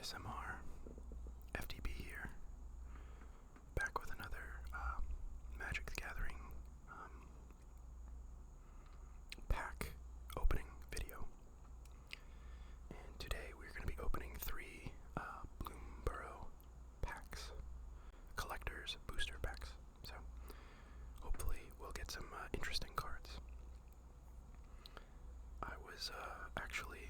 ASMR, FTB here, back with another Magic the Gathering pack opening video. And today we're going to be opening 3 Bloomburrow packs, collector's booster packs. So hopefully we'll get some interesting cards. I was actually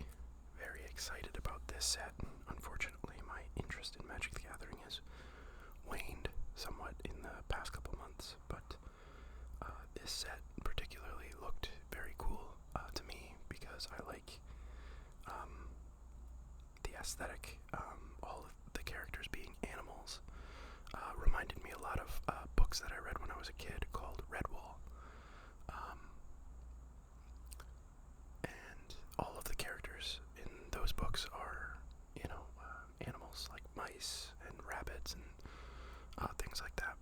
very excited about this set. Unfortunately, my interest in Magic the Gathering has waned somewhat in the past couple months, but this set particularly looked very cool to me because I like the aesthetic. All of the characters being animals reminded me a lot of books that I read when I was a kid called Redwall. And all of the characters in those books are, animals like mice and rabbits and things like that.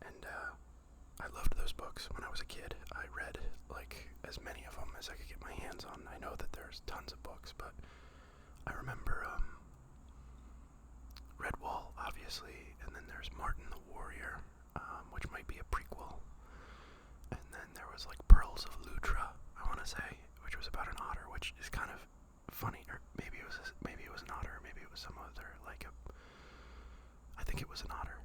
And I loved those books when I was a kid. I read as many of them as I could get my hands on. I know that there's tons of books, but I remember Redwall, obviously, and then there's Martin the Warrior, which might be a prequel. And then there was Pearls of Lutra, I want to say, which was about an otter, which is kind of funny. Or maybe it was an otter, or maybe it was some other I think it was an otter.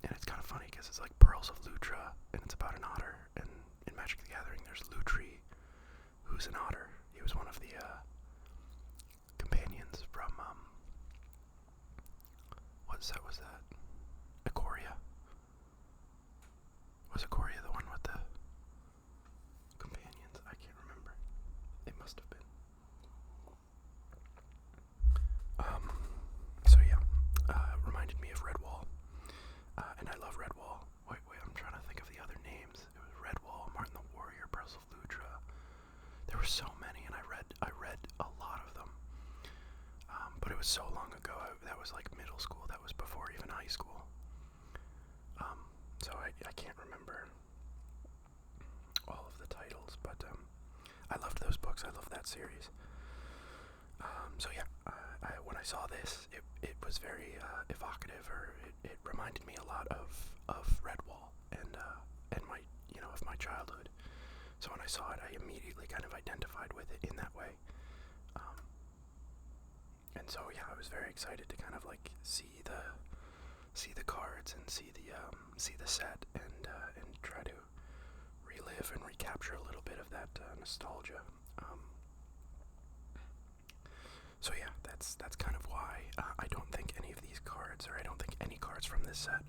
And it's kind of funny because it's Pearls of Lutra, and it's about an otter. And in Magic the Gathering, there's Lutri, who's an otter. He was one of the companions from what set was that? Ikoria. Was Ikoria the one with the companions? I can't remember. It must have been. So yeah, reminded me of Redwall. And I love Redwall. Wait, I'm trying to think of the other names. It was Redwall, Martin the Warrior, Pearls of Lutra. There were so many, and I read a lot of them. But it was so long ago. That was middle school. That was before even high school. So I can't remember all of the titles, but I loved those books. I loved that series. So yeah, when I saw this, it was very evocative, or it reminded me a lot of Redwall and my of my childhood. So when I saw it, I immediately kind of identified with it in that way. And so yeah, I was very excited to kind of see the cards and see the set and try to relive and recapture a little bit of that nostalgia. So yeah, that's kind of why I don't think any of these cards, or I don't think any cards from this set,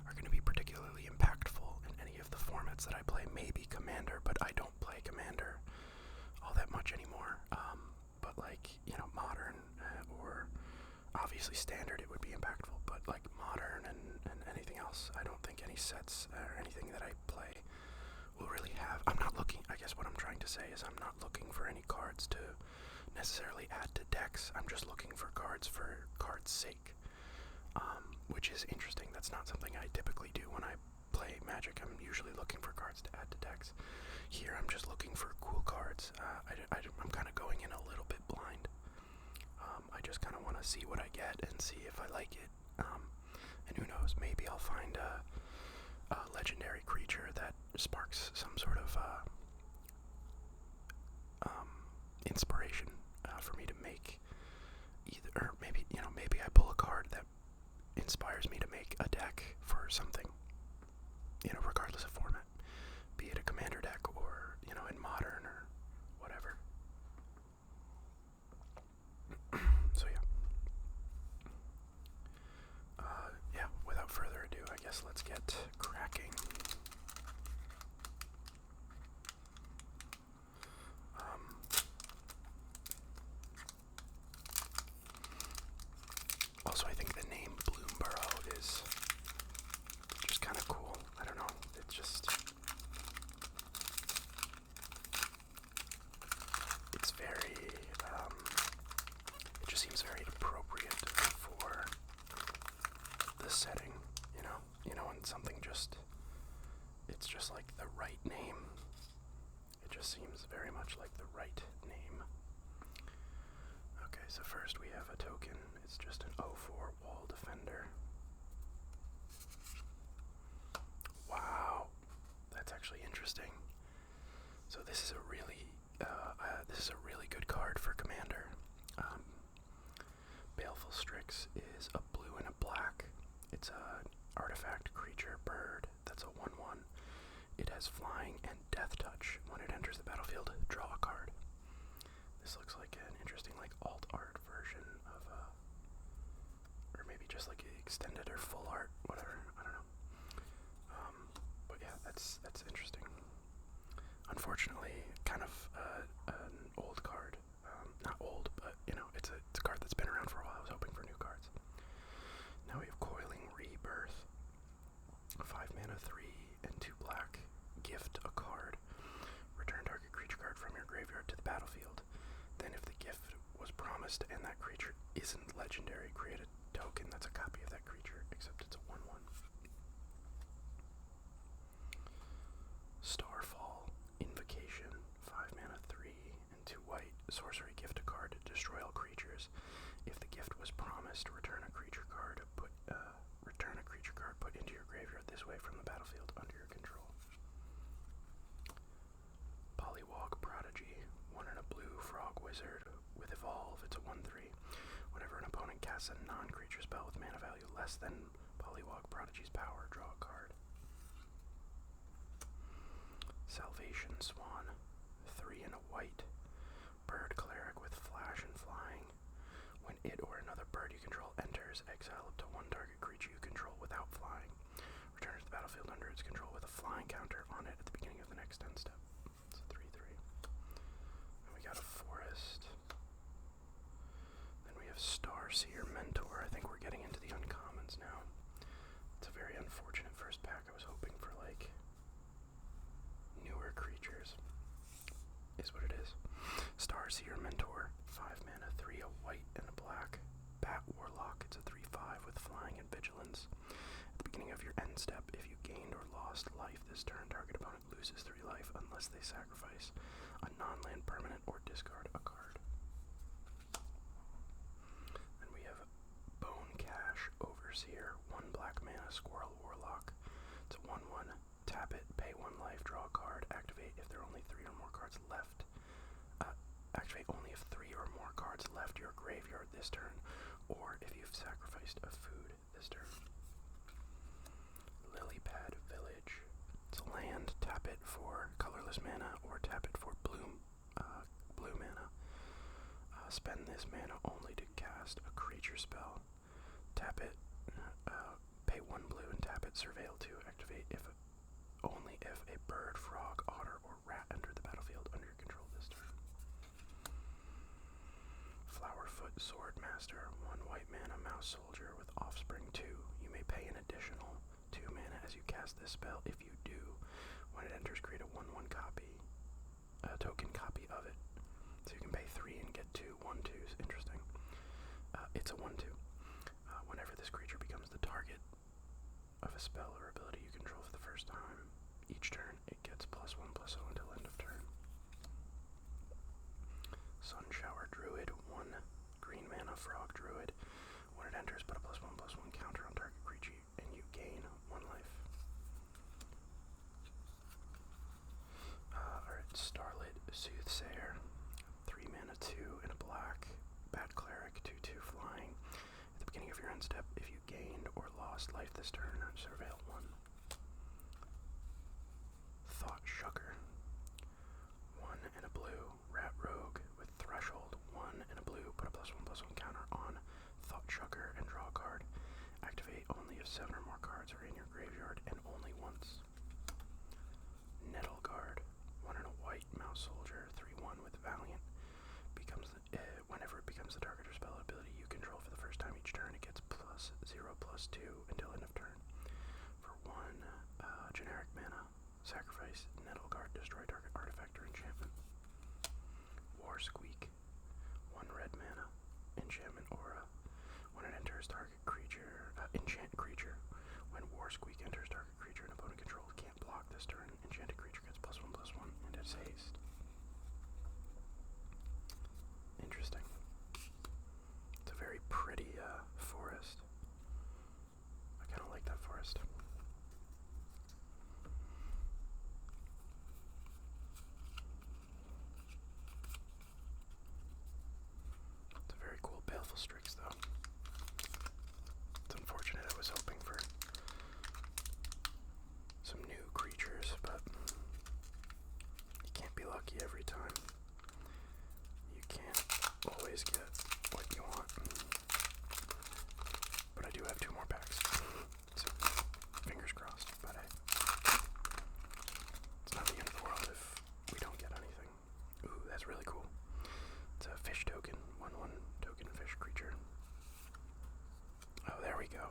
are going to be particularly impactful in any of the formats that I play. Maybe Commander, but I don't play Commander all that much anymore. But Modern, or obviously Standard, it would be impactful. But Modern and anything else, I don't think any sets or anything that I play will really have. I'm not looking. I guess what I'm trying to say is I'm not looking for any cards to necessarily add to decks. I'm just looking for cards for cards' sake, which is interesting. That's not something I typically do when I play Magic. I'm usually looking for cards to add to decks. Here I'm just looking for cool cards. I'm kind of going in a little bit blind. I just kind of want to see what I get and see if I like it. And who knows, maybe I'll find a legendary creature that sparks some sort of inspiration for me to make either, or maybe I pull a card that inspires me to make a deck for something, regardless of format, be it a Commander deck or in Modern or whatever. So yeah, without further ado, I guess let's get cracking. Also, I think the name Bloomburrow is just kind of cool. I don't know. It's very, it just seems very appropriate for the setting, when something it's just the right name. It just seems very much like the right name. Okay, so first we have a token. It's just an 0/4 wall defender. Wow, that's actually interesting. So this is a really good card for Commander. Baleful Strix is a blue and a black. It's a artifact creature bird that's a 1/1. It has flying and death touch. When it enters the battlefield, draw a card. This looks like an interesting alt art version of or maybe just extended or full art, whatever. I don't know. But yeah, that's interesting. Unfortunately, kind of an old card. Not old, but it's a card that's been around for a while. I was hoping for new cards. Now we have Coiling Rebirth. 5 mana, 3 and 2 black. Gift a card. Return target creature card from your graveyard to the battlefield. Then if the gift was promised and that creature isn't legendary, create a token that's a copy of that creature, except it's a 1/1. Starfall. Invocation. 5 mana, 3 and 2 white. Sorcery, gift a card to destroy all creatures. If the gift was promised, return a creature card put into your graveyard this way from the battlefield under your control. Pollywog Prodigy. 1 and a blue frog wizard with evolve. It's a 1/3. Whenever an opponent casts a non-creature spell with mana value less than Pollywog Prodigy's power, draw a card. Salvation Swan. 3 and a white. Bird cleric with flash and flying. When it or another bird you control enters, exile up to 1 target creature you control without flying. Return to the battlefield under its control with a flying counter on it at the beginning of the next end step. It's a 3/3. And we got a forest. Then we have Starseer Mentor. I think we're getting into the uncommons now. It's a very unfortunate first pack. I was hoping for newer creatures. Is what it is. Starseer Mentor. 5 mana, 3 a white and a black. Bat Warlock. It's a 3/5 with flying and vigilance. At the beginning of your end step, if you gained or lost life this turn, target opponent loses 3 life unless they sacrifice a non-land permanent or discard a card. Then we have Bone Cache Overseer. 1 black mana, Squirrel Warlock. It's a 1/1. Tap it, pay 1 life, draw a card, activate if there are only 3 or more cards left. Activate only if 3 or more cards left your graveyard this turn, or if you've sacrificed a food this turn. Lilypad Village. It's a land. Tap it for colorless mana, or tap it for blue mana. Spend this mana only to cast a creature spell. Tap it, pay 1 blue and tap it. Surveil 2. Activate only if a bird, frog, otter, or rat enter the battlefield under your control this turn. Flowerfoot Swordmaster. 1 white mana, mouse soldier with offspring 2. You may pay an additional 2 mana as you cast this spell. If you do, when it enters, create a 1/1 copy, a token copy of it. So you can pay 3 and get 2 1/2s. Interesting. It's a 1/2. Whenever this creature becomes the target of a spell or ability you control for the first time, each turn it gets +1/+0 until end of turn. Sunshower Druid. 1 green mana frog druid. When it enters, put a +1/+1 counter on target creature and you gain 1 life. Alright, Starlit Soothsayer. 3 mana, 2 and a black. Bat Cleric. 2/2 flying. At the beginning of your end step, if you gained or lost life this turn, surveil 1. Thought Shucker. 1 and a blue. Rat Rogue with Threshold. 1 and a blue. Put a +1/+1 counter on Thought Shucker and draw a card. Activate only if 7 or more cards are in your graveyard and only once. Nettle Guard. 1 and a white mouse soldier. 3/1 with Valiant. Whenever it becomes the target or spell ability you control for the first time each turn, it gets +0/+2 until end of turn. For 1 generic mana, sacrifice Nettle Guard, destroy target artifact or enchantment. War Squeak. 1 red mana, enchantment aura. When it enters, target creature, enchant creature. When War Squeak enters, target creature and opponent control can't block this turn. Enchanted creature gets +1/+1 and it's haste. Interesting. pretty forest. I kind of like that forest. It's a very cool Baleful Strix, though. It's unfortunate. I was hoping for some new creatures, but you can't be lucky every time. You can't always get what you want. But I do have 2 more packs, so fingers crossed. But it's not the end of the world if we don't get anything. Ooh, that's really cool. It's a fish token, 1/1 token fish creature. Oh, there we go.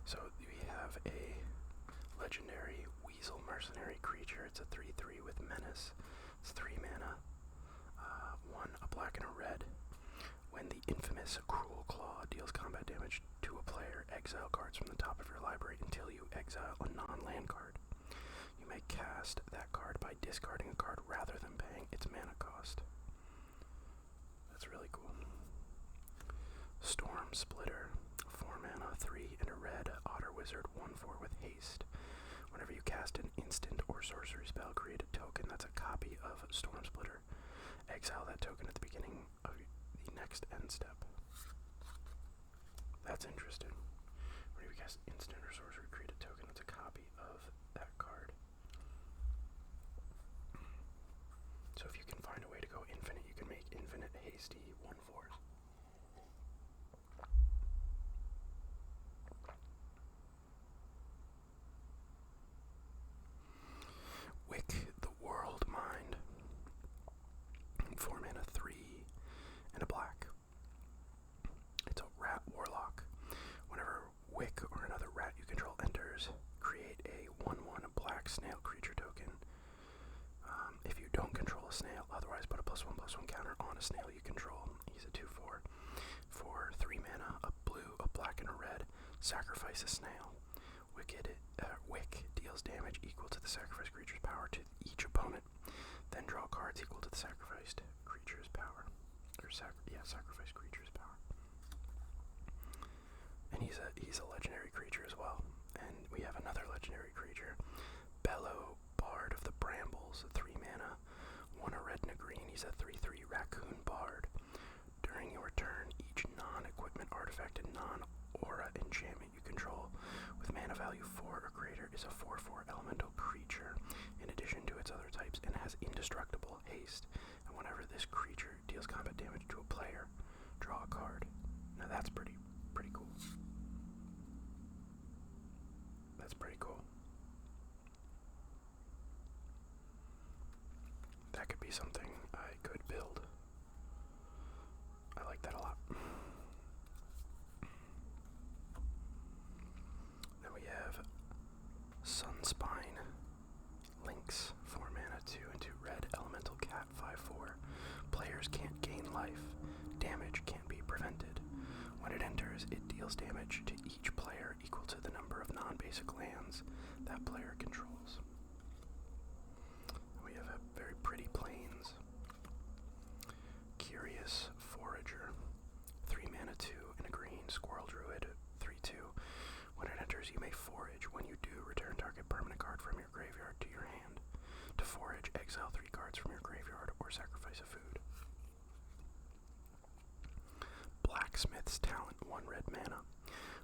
So we have a legendary Weasel Mercenary creature. It's a 3/3 with Menace. It's 3 mana, 1 a black and a red. When the infamous Cruel Claw deals combat damage to a player, exile cards from the top of your library until you exile a non-land card. You may cast that card by discarding a card rather than paying its mana cost. That's really cool. Storm Splitter, 4 mana, 3 and a red, Otter Wizard, 1/4 with haste. Whenever you cast an instant or sorcery spell, create a token that's a copy of Storm Splitter. Exile that token at the beginning of the next end step. That's interesting. Whenever you cast instant or sorcery, create a token that's a copy of that card. So if you can find a way to go infinite, you can make infinite hasty 1/4s. Wick the World Mind. 4 mana, 3 and a black. It's a rat warlock. Whenever Wick or another rat you control enters, create a 1/1 black snail creature token. If you don't control a snail, otherwise put a +1/+1 counter on a snail you control. He's a 2/4. For 3 mana, a blue, a black, and a red, sacrifice a snail. Wick deals damage equal to the sacrificed creature's power to each opponent. Then draw cards equal to the sacrificed creature's power. Or sacrificed creature's power. And he's a legendary creature as well. And we have another legendary creature, Bellow, Bard of the Brambles, 3 mana, 1 a red and a green. He's a 3/3 raccoon bard. During your turn, each non-equipment artifact and non-aura enchantment you control with mana value 4 or greater is a 4/4 elemental creature, in addition to its other types, and has indestructible haste. And whenever this creature deals combat damage to a player, draw a card. Now that's pretty cool. That's pretty cool. That could be something I could build. I like that a lot. Then we have Sunspine Lynx, 4 mana, 2 and 2 red, elemental cat, 5/4. Players can't gain life. Damage can't be prevented. When it enters, it deals damage to each player equal to the number of non-basic lands that player controls. We have a very pretty plains. Curious Forager, 3 mana, 2 and a green, Squirrel Druid, 3/2. When it enters, you may forage. When you do, return target permanent card from your graveyard to your hand. To forage, exile 3 cards from your graveyard or sacrifice a food. Blacksmith's Talent, 1 red mana.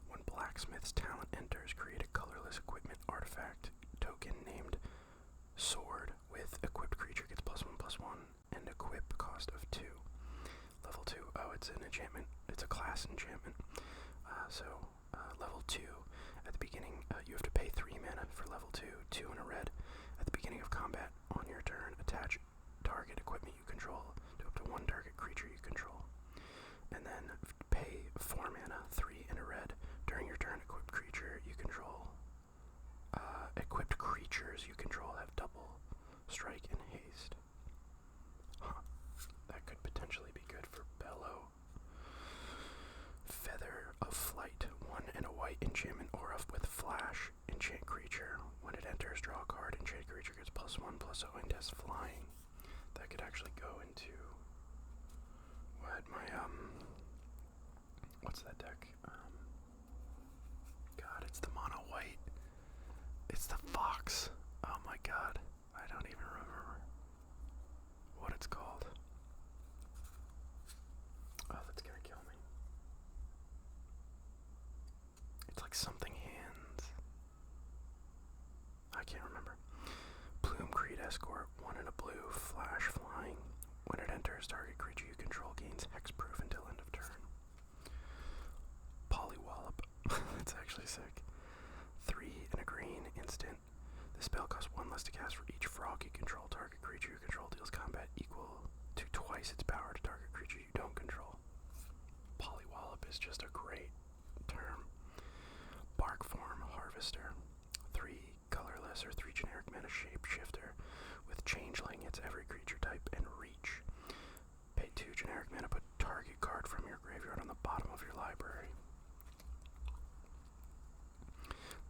When Blacksmith's Talent enters, create a colorless equipment artifact token named Sword with equipped creature gets +1/+1 and equip cost of 2. Level 2. Oh, it's an enchantment. It's a class enchantment. Level 2. At the beginning, you have to pay 3 mana for level 2, 2 and a red. At the beginning of combat, on your turn, attach target equipment you control to up to 1 target creature you control. And then pay 4 mana, 3 and a red. During your turn, equipped creature you control. Equipped creatures you control have double strike and haste. Huh. That could potentially be good for Bellow. Feather of Flight, 1 and a white enchantment aura with flash. Enchant creature. When it enters, draw a card. Enchant creature gets +1/+0 and has flying. That could actually go into what my what's that deck? God, it's the mono white. It's the Fox. Oh my god. I don't even remember what it's called. Oh, that's gonna kill me. It's like something hands. I can't remember. Plume Creed Escort, 1 and a blue, flash flying. When it enters, target creature you control gains hexproof until end of turn. Polywallop. That's actually sick. 3 and a green, instant. The spell costs 1 less to cast for each frog you control. Target creature you control deals combat equal to twice its power to target creature you don't control. Polywallop is just a great term. Bark Form Harvester. 3 colorless or 3 generic mana shapeshifter with changeling. It's every creature type and reach. Pay 2 generic mana, put target card from your graveyard on the bottom of your library.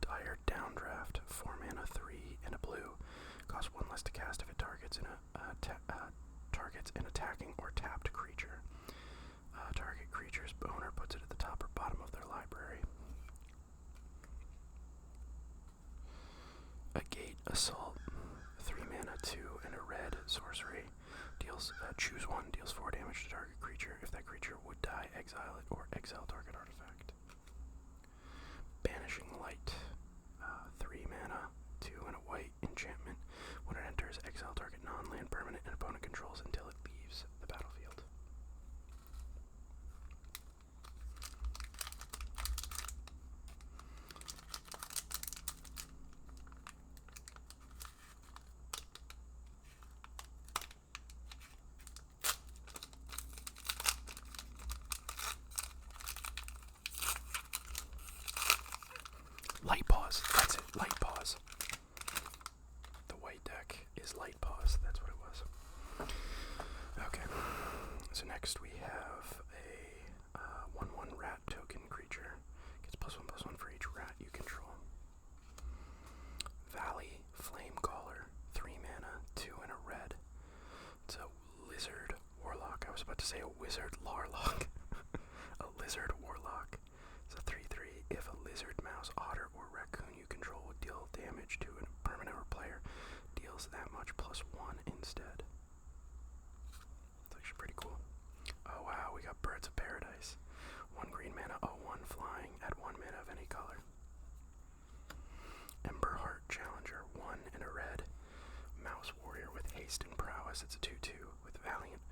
Dire Downdraft, 4 mana, 3 and a blue. Costs 1 less to cast if it targets an attacking or tapped creature. Target creature's owner puts it at the top or bottom of their library. A Gate Assault, 3 mana, 2 and a red sorcery. Deals choose 1, deals 4 damage to target creature. If that creature would die, exile it or exile target artifact. Banishing Light, 3 mana, 2 and a white enchantment. When it enters, exile target non-land permanent and opponent controls until it leaves the battlefield. Light Pause, that's it, Light Pause. The white deck is Light Pause, that's what it was. Okay, so next we have a 1/1 rat token creature. Gets +1/+1 for each rat you control. Valley Flamecaller, 3 mana, 2 and a red. It's a lizard warlock. I was about to say a wizard larlock. A lizard warlock. It's a 3/3. If a lizard, mouse, otter, or raccoon you control would deal damage to a permanent or player, deals that much +1 instead. It's actually pretty cool. Oh wow, we got Birds of Paradise. 1 green mana, 0/1 flying, add 1 mana of any color. Emberheart Challenger, 1 and a red. Mouse warrior with haste and prowess. It's a 2/2 with Valiant.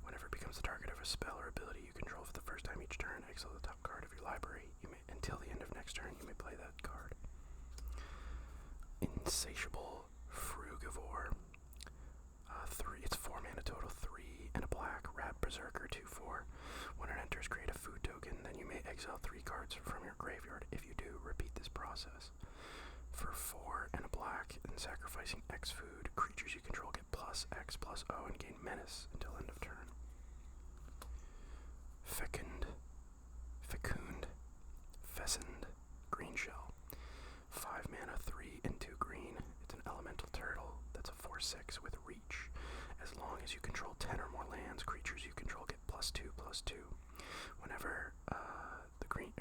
Whenever it becomes the target of a spell or ability you control for the first time each turn, exile the top card of your library. Until the end of next turn, you may play that card. Insatiable Frugivore. 3. It's 4 mana total, 3 and a black. Rat Berserker, 2/4. When it enters, create a food token. Then you may exile 3 cards from your graveyard. If you do, repeat this process. For 4 and a black, and sacrificing X food, creatures you control get +X/+O and gain menace until end of turn. Fecund, green shell. 5 mana, 3 and 2 green. It's an elemental turtle that's a 4/6 with reach. As long as you control 10 or more lands, creatures you control get +2/+2. Whenever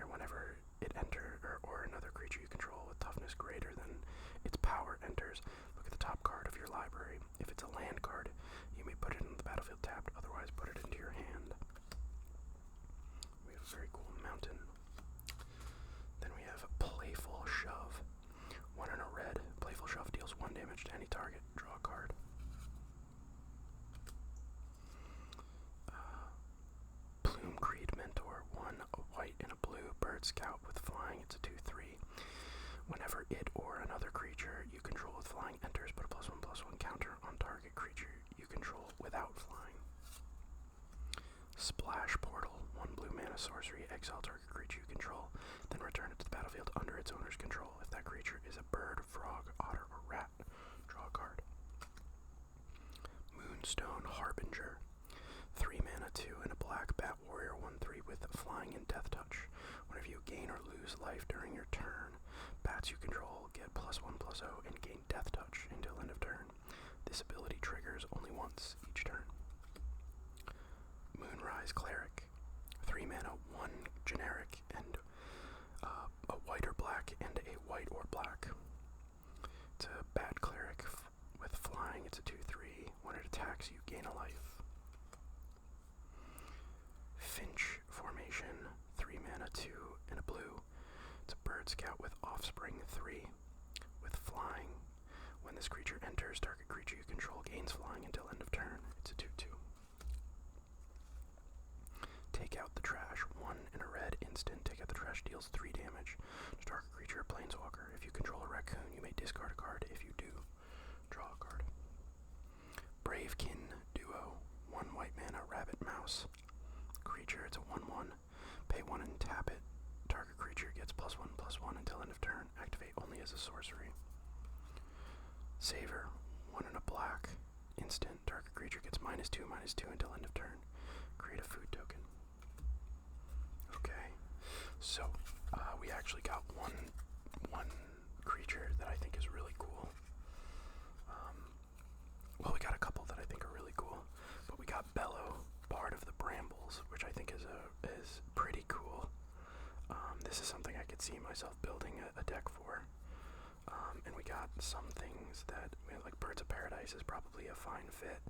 whenever it enters, or another creature you control with toughness greater than its power enters, look at the top card of your library. If it's a land card, you may put it in the battlefield tapped, otherwise put it into your hand. We have a very cool mountain. Then we have Playful Shove. 1 and a red. Playful Shove deals 1 damage to any target. Draw a card. Plume Creed Mentor. 1, a white and a blue. Bird Scout with flying. It's a 2/3. Whenever it or another creature you control with flying enters, put a +1/+1 counter on target creature you control without flying. Splash Portal. 1 blue mana sorcery. Exile target creature you control, then return it to the battlefield under its owner's control. If that creature is a bird, frog, otter, or rat, draw a card. Moonstone Harbinger. 3 mana, 2 and a black. Bat warrior, 1/3 with flying and death touch. Whenever you gain or lose life during your turn, bats you control get +1/+0 and gain death touch until end of turn. This ability triggers only once each turn. Moonrise Cleric. 3 mana, 1 generic. bird scout with offspring 3 with flying. When this creature enters, target creature you control gains flying until end of turn. It's a 2/2. Take out the trash. 1 in a red instant. Take out the trash, deals 3 damage to target creature or planeswalker. If you control a raccoon, you may discard a card. If you do, draw a card. Bravekin Duo. 1 white mana, rabbit mouse. Creature, it's a 1/1. Pay 1 and tap it. Target creature gets +1/+1 until end of turn. Activate only as a sorcery. Saver. 1 in a black. Instant. Target creature gets -2/-2 until end of turn. Create a food token. Okay. So, we actually got one creature that I think is really cool. Well, we got a couple that I think are really cool, but we got Bellow, Bard of the Brambles, which I think is pretty cool. This is something I could see myself building a deck for. And we got some things that, like Birds of Paradise is probably a fine fit.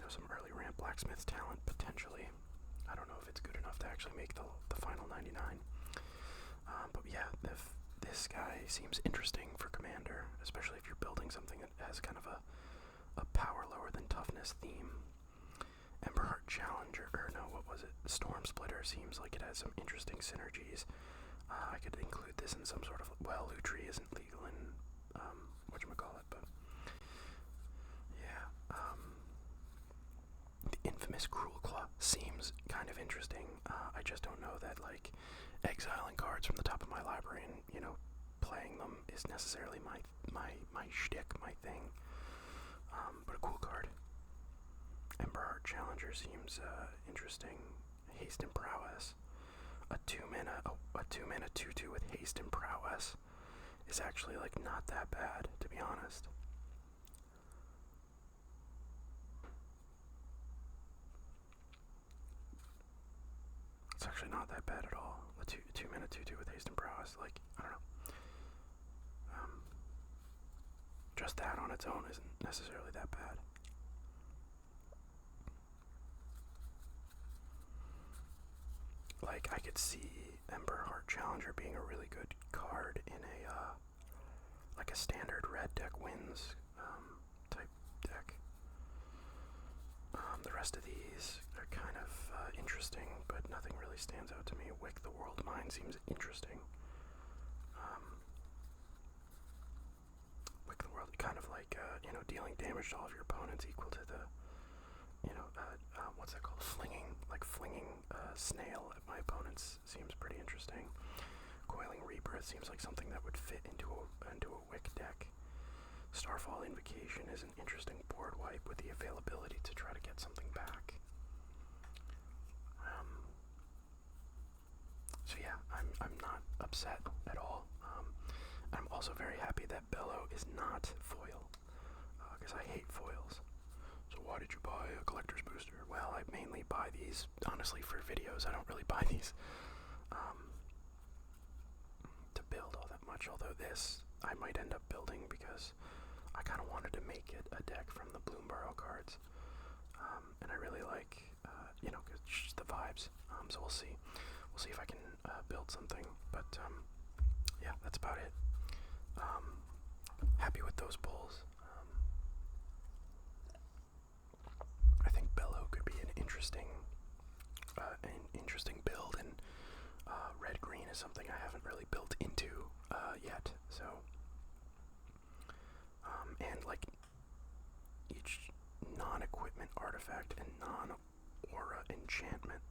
Some early ramp Blacksmith's Talent, potentially. I don't know if it's good enough to actually make the final 99. But yeah, this guy seems interesting for Commander, especially if you're building something that has kind of a power lower than toughness theme. Emberheart Challenger, Storm Splitter seems like it has some interesting synergies. I could include this in some sort of, Lutri isn't legal in, whatchamacallit, but yeah. The infamous Cruel Claw seems kind of interesting. I just don't know that, like, exiling cards from the top of my library and, playing them is necessarily my shtick, my thing. But a cool card. Emberheart Challenger seems interesting. Haste and Prowess. A 2-mana 2/2 with Haste and Prowess is actually, like, not that bad, to be honest. It's actually not that bad at all. A 2-mana 2/2 with Haste and Prowess, like, I don't know. Just that on its own isn't necessarily that bad. Like, I could see Emberheart Challenger being a really good card in like a standard red deck wins type deck. The rest of these are kind of interesting, but nothing really stands out to me. Wick the World Mine seems interesting. Wick the World, kind of like, dealing damage to all of your opponents equal to the, what's that called? Flinging snail at my opponents seems pretty interesting. Coiling Rebirth seems like something that would fit into a Wick deck. Starfall Invocation is an interesting board wipe with the availability to try to get something back. So yeah, I'm not upset at all. I'm also very happy that Bellow is not foil, because I hate foils. So why did you buy a collector's booster? Well, I mainly buy these, honestly, for videos. I don't really buy these to build all that much, although this I might end up building because I kind of wanted to make it a deck from the Bloomburrow cards, and I really like, cause just the vibes, so we'll see if I can build something, but yeah, that's about it. Happy with those pulls. I think Bellow could be an interesting build, and red-green is something I haven't really built into yet, so, and like each non-equipment artifact and non-aura enchantment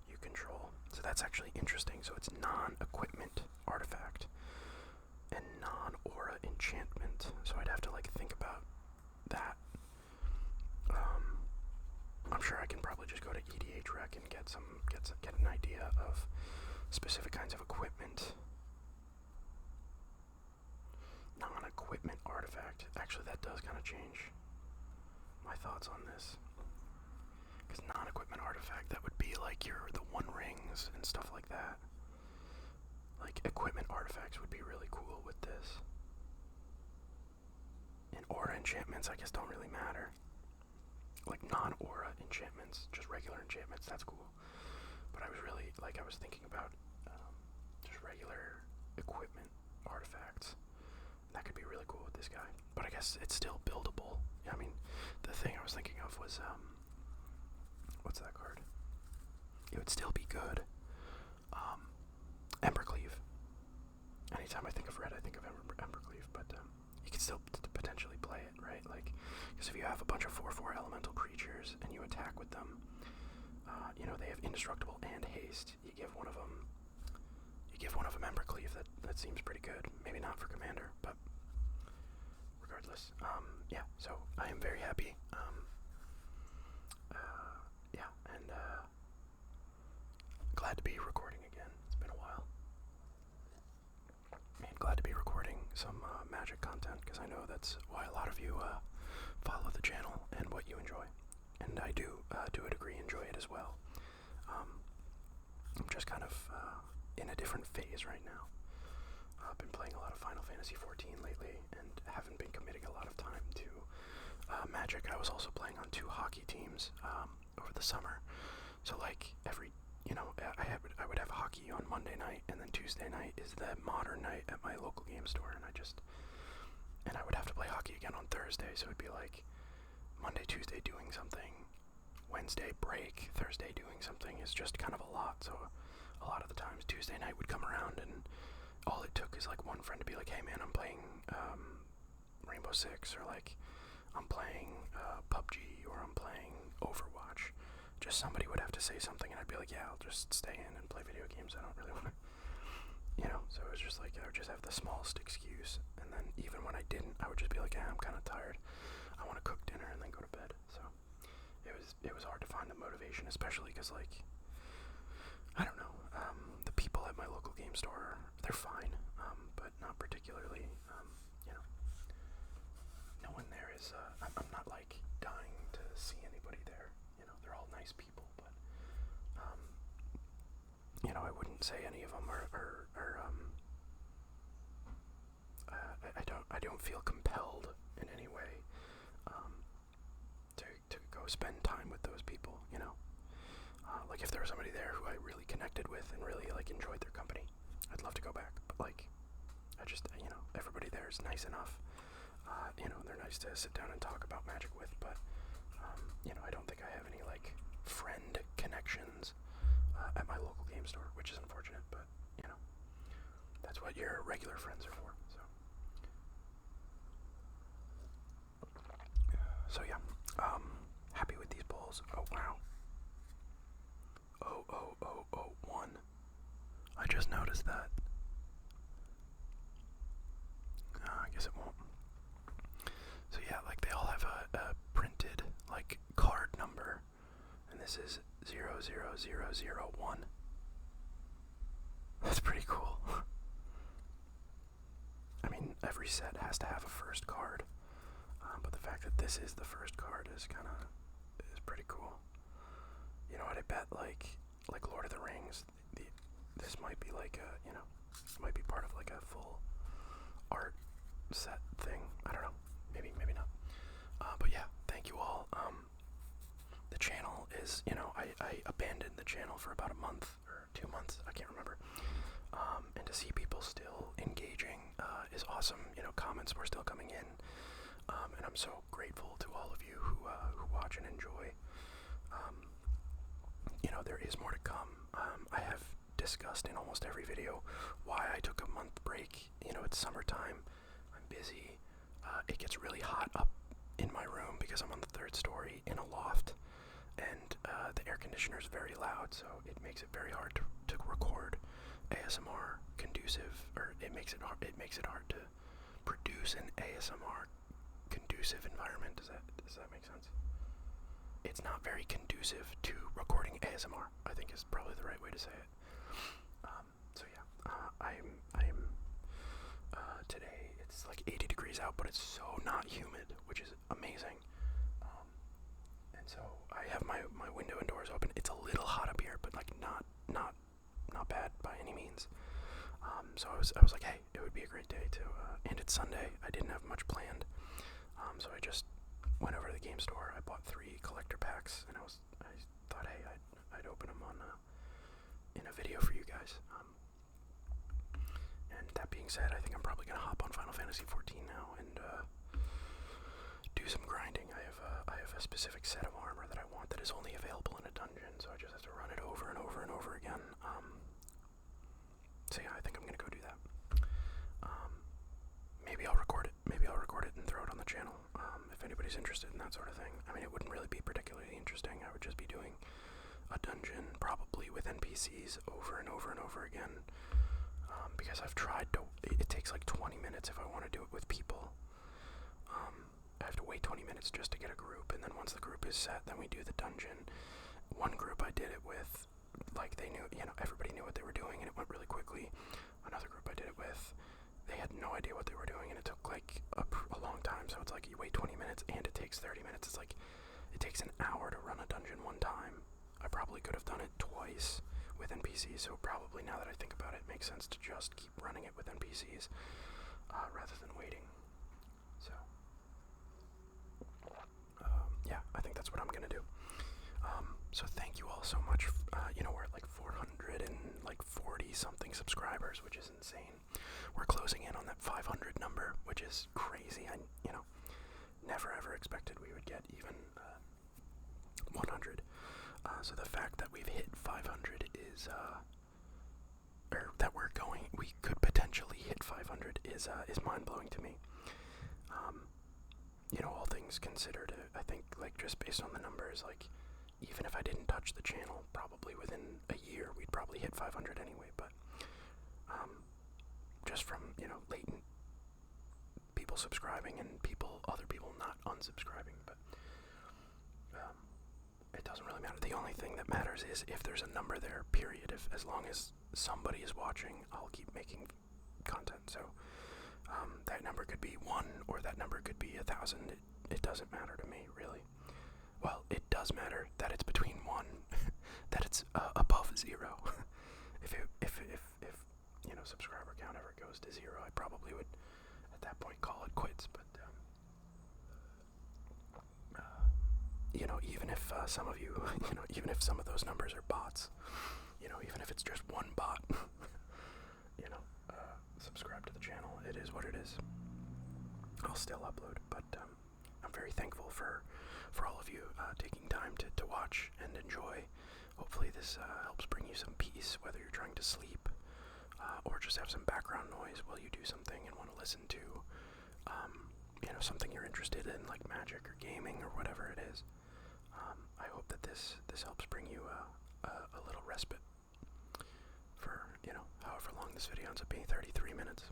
you control, so that's actually interesting. So it's non-equipment artifact and non-aura enchantment, so I'd have to, like, think about that. I'm sure I can probably just go to EDH Rec and get an idea of specific kinds of equipment. Non-equipment artifact. Actually, that does kind of change my thoughts on this. Because non-equipment artifact, that would be like the One Rings and stuff like that. Like, equipment artifacts would be really cool with this. And aura enchantments, I guess, don't really matter. Like, non-aura enchantments, just regular enchantments, that's cool. But I was really, I was thinking about just regular equipment artifacts. That could be really cool with this guy. But I guess it's still buildable. I mean, the thing I was thinking of was, what's that card? It would still be good. Embercleave. Anytime I think of red, I think of Embercleave, but you can still potentially play it, right? Like, because if you have a bunch of 4/4 elemental creatures and you attack with them, you know, they have indestructible and haste. You give one of them Embercleave. That seems pretty good. Maybe not for commander, but regardless, yeah. So I am very happy. Yeah, and glad to be recording again. It's been a while. And glad to be recording some Magic content, because I know that's why a lot of you follow the channel and what you enjoy. And I do, to a degree, enjoy it as well. I'm just kind of in a different phase right now. I've been playing a lot of Final Fantasy XIV lately, and haven't been committing a lot of time to Magic. I was also playing on 2 hockey teams over the summer. So like every, you know, I would have hockey on Monday night, and then Tuesday night is the Modern night at my local game store, and I would have to play hockey again on Thursday. So it'd be like Monday, Tuesday doing something, Wednesday break, Thursday doing something is just kind of a lot. So a lot of the times Tuesday night would come around, and all it took is like one friend to be like, hey man, I'm playing Rainbow Six, or like I'm playing PUBG, or I'm playing Overwatch. Just somebody would have to say something, and I'd be like, yeah, I'll just stay in and play video games. I don't really want to, you know. So it was just like I would just have the smallest excuse, and then even when I didn't, I would just be like, yeah, I'm kind of tired. I want to cook dinner and then go to bed. So it was hard to find the motivation, especially because, like, I don't know, the people at my local game store, they're fine, but not particularly, you know, no one there is, I'm not, like, dying to see anybody there, you know, they're all nice people, but, you know, I wouldn't say any of them are I don't feel compelled in any way, to go spend time with those people, you know. Like, if there was somebody there who I really connected with and really, like, enjoyed their company, I'd love to go back. But, like, I just, you know, everybody there is nice enough. You know, they're nice to sit down and talk about Magic with, but, you know, I don't think I have any, like, friend connections at my local game store, which is unfortunate, but, you know, that's what your regular friends are for, so. So, yeah, happy with these polls. Oh, wow. Oh, 1. I just noticed that. I guess it won't. So yeah, like they all have a printed like card number, and this is 00001. That's pretty cool. I mean, every set has to have a first card, but the fact that this is the first card is pretty cool. You know what? I bet like Lord of the Rings, this might be like a, you know, might be part of like a full art set thing. I don't know. Maybe not. But yeah, thank you all. The channel is, you know, I abandoned the channel for about a month or 2 months. I can't remember. And to see people still engaging is awesome. You know, comments were still coming in. And I'm so grateful to all of you who watch and enjoy. You know, there is more to come. I have discussed in almost every video why I took a month break. You know, it's summertime. I'm busy. It gets really hot up in my room because I'm on the 3rd story in a loft, and the air conditioner is very loud, so it makes it very hard to record ASMR conducive, or it makes it hard to produce an ASMR conducive environment. Does that make sense? It's not very conducive to recording ASMR, I think is probably the right way to say it. So yeah, I'm today it's like 80 degrees out, but it's so not humid, which is amazing. And so I have my window and doors open. It's a little hot up here, but like not bad by any means. So I was like, hey, it would be a great day to, and it's Sunday. I didn't have much planned, so I just went over to the game store. I bought 3 collector packs, and I thought, hey, I'd open them on in a video for you guys. that being said, I think I'm probably gonna hop on Final Fantasy 14 now and do some grinding. I have a specific set of armor that I want that is only available in a dungeon, so I just have to run it over and over and over again. So yeah, I think I'm gonna go do that. Maybe I'll record it. Maybe I'll record it and throw it on the channel. If anybody's interested in that sort of thing. I mean, it wouldn't really be particularly interesting. I would just be doing a dungeon, probably with NPCs, over and over and over again. Because I've tried to. It takes like 20 minutes if I want to do it with people. I have to wait 20 minutes just to get a group, and then once the group is set, then we do the dungeon. One group I did it with, like, they knew, everybody knew what they were doing, and it went really quickly. Another group I did it with, they had no idea what they were doing, and it took like a long time. So it's like you wait 20 minutes and it takes 30 minutes. It's like it takes an hour to run a dungeon one time. I probably could have done it twice with NPCs, so probably now that I think about it, it makes sense to just keep running it with NPCs rather than waiting. So yeah, I think that's what I'm gonna do. So thank you all so much. We're at like 440 something subscribers, which is insane. We're closing in on that 500 number, which is crazy. I never ever expected we would get even 100. So the fact that we've hit 500 is, or that we could potentially hit 500 is mind-blowing to me. All things considered, I think, like, just based on the numbers, like, even if I didn't touch the channel, probably within a year, we'd probably hit 500 anyway, but, just from, latent people subscribing and other people not unsubscribing, but, it doesn't really matter. The only thing that matters is if there's a number there, period. As long as somebody is watching, I'll keep making content. So that number could be 1 or that number could be 1,000. It doesn't matter to me, really. Well, it does matter that it's between 1, that it's above 0. if subscriber count ever goes to 0, I probably would at that point call it quits. But even if some of you, even if some of those numbers are bots, even if it's just one bot, subscribe to the channel. It is what it is. I'll still upload, but I'm very thankful for all of you taking time to watch and enjoy. Hopefully this helps bring you some peace, whether you're trying to sleep or just have some background noise while you do something and want to listen to something you're interested in, like magic or gaming or whatever it is. I hope that this helps bring you a little respite for, however long this video ends up being, 33 minutes.